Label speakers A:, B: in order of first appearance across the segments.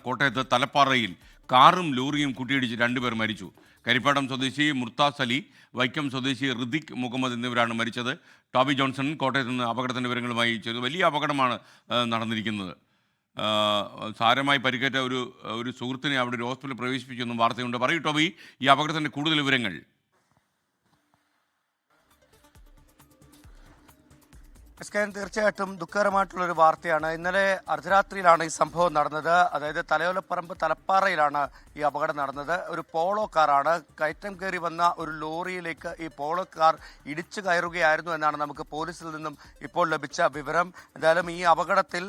A: കോട്ടയത്ത് തലപ്പാറയിൽ കാറും ലോറിയും കൂട്ടിയിടിച്ച് 2 പേർ മരിച്ചു. കരിപ്പാടം സ്വദേശി മുർത്താസ് അലി, വൈക്കം സ്വദേശി ഋതിക് മുഹമ്മദ് എന്നിവരാണ് മരിച്ചത്. ടോബി ജോൺസൺ കോട്ടയത്ത് നിന്ന് അപകടത്തിൻ്റെ വിവരങ്ങളുമായി ചേർന്നു. വലിയ അപകടമാണ് നടന്നിരിക്കുന്നത്. സാരമായി പരിക്കേറ്റ ഒരു സുഹൃത്തിനെ അവിടെ ഒരു ഹോസ്പിറ്റലിൽ പ്രവേശിപ്പിച്ചെന്നും വാർത്തയുണ്ട്. പറയൂ ടോബി, ഈ അപകടത്തിൻ്റെ കൂടുതൽ വിവരങ്ങൾ.
B: തീർച്ചയായിട്ടും ദുഃഖകരമായിട്ടുള്ളൊരു വാർത്തയാണ്. ഇന്നലെ അർദ്ധരാത്രിയിലാണ് ഈ സംഭവം നടന്നത്. അതായത് തലയോലപ്പറമ്പ് തലപ്പാറയിലാണ് ഈ അപകടം നടന്നത്. ഒരു പോളോ കാറാണ് കയറ്റം കയറി വന്ന ഒരു ലോറിയിലേക്ക് ഈ പോളോ കാർ ഇടിച്ചു കയറുകയായിരുന്നു എന്നാണ് നമുക്ക് പോലീസിൽ നിന്നും ഇപ്പോൾ ലഭിച്ച വിവരം. എന്തായാലും ഈ അപകടത്തിൽ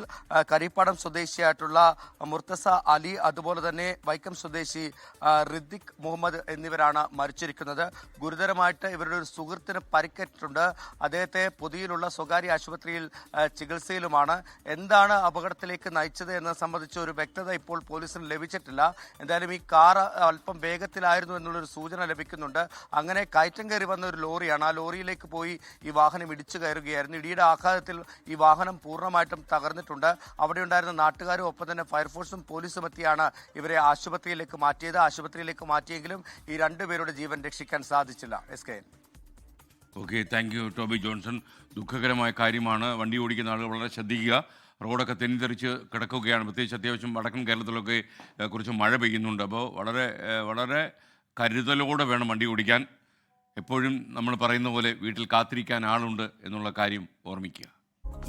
B: കരിപ്പാടം സ്വദേശിയായിട്ടുള്ള മുർത്തസ അലി, അതുപോലെ തന്നെ വൈക്കം സ്വദേശി ഋതിക് മുഹമ്മദ് എന്നിവരാണ് മരിച്ചിരിക്കുന്നത്. ഗുരുതരമായിട്ട് ഇവരുടെ ഒരു സുഹൃത്തിന് പരിക്കേറ്റിട്ടുണ്ട്. അദ്ദേഹത്തെ പൊതിയിലുള്ള സ്വകാര്യ ആശുപത്രിയിൽ ചികിത്സയിലുമാണ്. എന്താണ് അപകടത്തിലേക്ക് നയിച്ചത് എന്നത് സംബന്ധിച്ച ഒരു വ്യക്തത ഇപ്പോൾ പോലീസിന് ലഭിച്ചിട്ടില്ല. എന്തായാലും ഈ കാർ അല്പം വേഗത്തിലായിരുന്നു എന്നുള്ളൊരു സൂചന ലഭിക്കുന്നുണ്ട്. അങ്ങനെ കയറ്റം കയറി വന്ന ഒരു ലോറിയാണ്. ആ ലോറിയിലേക്ക് പോയി ഈ വാഹനം ഇടിച്ചു കയറുകയായിരുന്നു. ഇടിയുടെ ആഘാതത്തിൽ ഈ വാഹനം പൂർണ്ണമായിട്ടും തകർന്നിട്ടുണ്ട്. അവിടെ ഉണ്ടായിരുന്ന നാട്ടുകാരും ഒപ്പം തന്നെ ഫയർഫോഴ്സും പോലീസും എത്തിയാണ് ഇവരെ ആശുപത്രിയിലേക്ക് മാറ്റിയത്. ആശുപത്രിയിലേക്ക് മാറ്റിയെങ്കിലും ഈ 2 പേരുടെ ജീവൻ രക്ഷിക്കാൻ സാധിച്ചില്ല. SKN.
A: Okay, thank you Toby Johnson. ദുഃഖകരമായ കാര്യമാണ്. വണ്ടി ഓടിക്കുന്ന ആളുകൾ വളരെ ശ്രദ്ധിക്കുക. റോഡൊക്കെ തെന്നിത്തെറിച്ച് കിടക്കുകയാണ്. പ്രത്യേകിച്ച് അത്യാവശ്യം വടക്കൻ കേരളത്തിലൊക്കെ കുറച്ച് മഴ പെയ്യുന്നുണ്ട്. അപ്പോൾ വളരെ വളരെ കരുതലോടെ വേണം വണ്ടി ഓടിക്കാൻ. എപ്പോഴും നമ്മൾ പറയുന്ന പോലെ വീട്ടിൽ കാത്തിരിക്കാൻ ആളുണ്ട് എന്നുള്ള കാര്യം ഓർമ്മിക്കുക.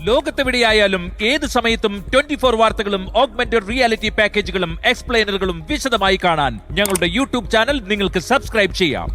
C: ലോകത്തെവിടെയായാലും ഏത് സമയത്തും 24 വാർത്തകളും ഓഗ്മെന്റഡ് റിയാലിറ്റി പാക്കേജുകളും എക്സ്പ്ലെയിനറുകളും വിശദമായി കാണാൻ ഞങ്ങളുടെ യൂട്യൂബ് ചാനൽ നിങ്ങൾക്ക് സബ്സ്ക്രൈബ് ചെയ്യാം.